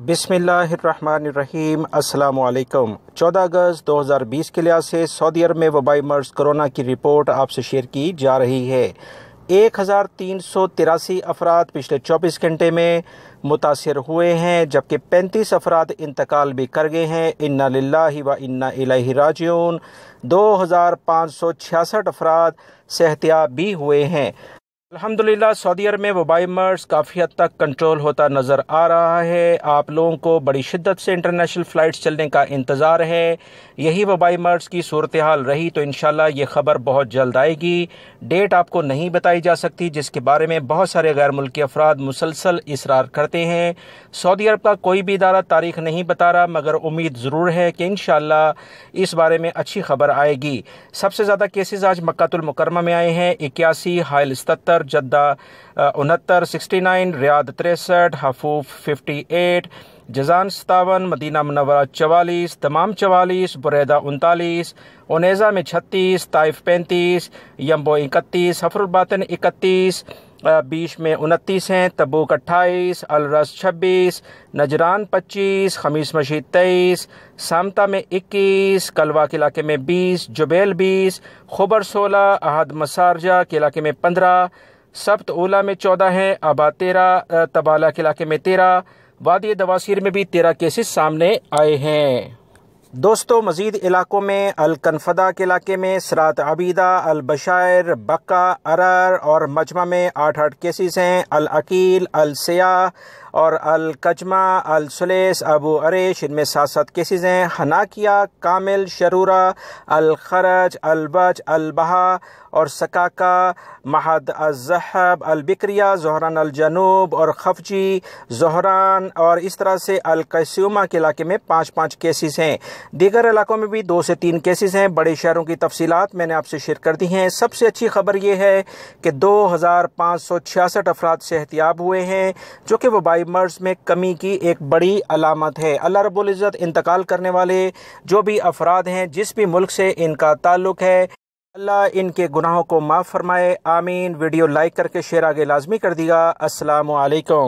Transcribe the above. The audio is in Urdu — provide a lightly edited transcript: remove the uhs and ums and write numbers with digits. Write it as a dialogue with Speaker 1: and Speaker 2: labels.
Speaker 1: بسم اللہ الرحمن الرحیم۔ السلام علیکم۔ 14 اگست 2020 کے لحاظ سے سعودی عرب میں وبائی مرض کرونا کی رپورٹ آپ سے شیئر کی جا رہی ہے۔ 1383 افراد پچھلے 24 گھنٹے میں متاثر ہوئے ہیں، جبکہ 35 افراد انتقال بھی کر گئے ہیں۔ انا للہ و انا الیہ راجعون۔ 2566 افراد صحتیاب بھی ہوئے ہیں۔ الحمدللہ سعودی عرب میں وبائی مرض کافی حد تک کنٹرول ہوتا نظر آ رہا ہے۔ آپ لوگوں کو بڑی شدت سے انٹرنیشنل فلائٹس چلنے کا انتظار ہے۔ یہی وبائی مرض کی صورتحال رہی تو انشاءاللہ یہ خبر بہت جلد آئے گی۔ ڈیٹ آپ کو نہیں بتائی جا سکتی، جس کے بارے میں بہت سارے غیر ملکی افراد مسلسل اصرار کرتے ہیں۔ سعودی عرب کا کوئی بھی ادارہ تاریخ نہیں بتا رہا، مگر امید ضرور ہے کہ انشاءاللہ اس بارے میں اچھی خبر آئے گی۔ سب سے زیادہ کیسز آج مکہ المکرمہ میں آئے ہیں، 81، حائل 77، جدہ 69، 69، ریاض 63، حفوف 58، جازان 57، مدینہ منورہ 44، دمام 44، بریدہ 39، عنیزہ میں 36، طائف 35، یمبو 31، حفر الباطن 31، بیش میں 29 ہیں، تبوک 28، الرس 26، نجران 25، خمیس مشید 23، سامتا میں 21، کلوا کے علاقے میں 20، جبیل 20، خبر 16، احد مسارجہ کے علاقے میں 15، سبت اولا میں 14 ہیں، آباد 13، تبالہ کے علاقے میں 13، وادی دواسیر میں بھی 13 کیسز سامنے آئے ہیں۔ دوستوں مزید علاقوں میں الکنفدہ کے علاقے میں سرات عبیدہ، البشائر، بکہ، ارر اور مجمع میں 8 کیسز ہیں۔ العقیل، السیاح اور الکجمہ، السلیس، ابو عریش، ان میں 7 کیسز ہیں۔ حناکیہ، کامل، شرورہ، الخرج، البج، البہا اور سکاکا، محد الزحب، البکریہ، زہران الجنوب اور خفجی، زہران اور اس طرح سے القیسیومہ کے علاقے میں 5 کیسز ہیں۔ دیگر علاقوں میں بھی 2 سے 3 کیسز ہیں۔ بڑے شہروں کی تفصیلات میں نے آپ سے شیئر کر دی ہیں۔ سب سے اچھی خبر یہ ہے کہ 2566 افراد صحتیاب ہوئے ہیں، جو کہ وبائی مرض میں کمی کی ایک بڑی علامت ہے۔ اللہ رب العزت انتقال کرنے والے جو بھی افراد ہیں، جس بھی ملک سے ان کا تعلق ہے، اللہ ان کے گناہوں کو معاف فرمائے، آمین۔ ویڈیو لائک کر کے شیئر آگے لازمی کر دیگا۔ السلام علیکم۔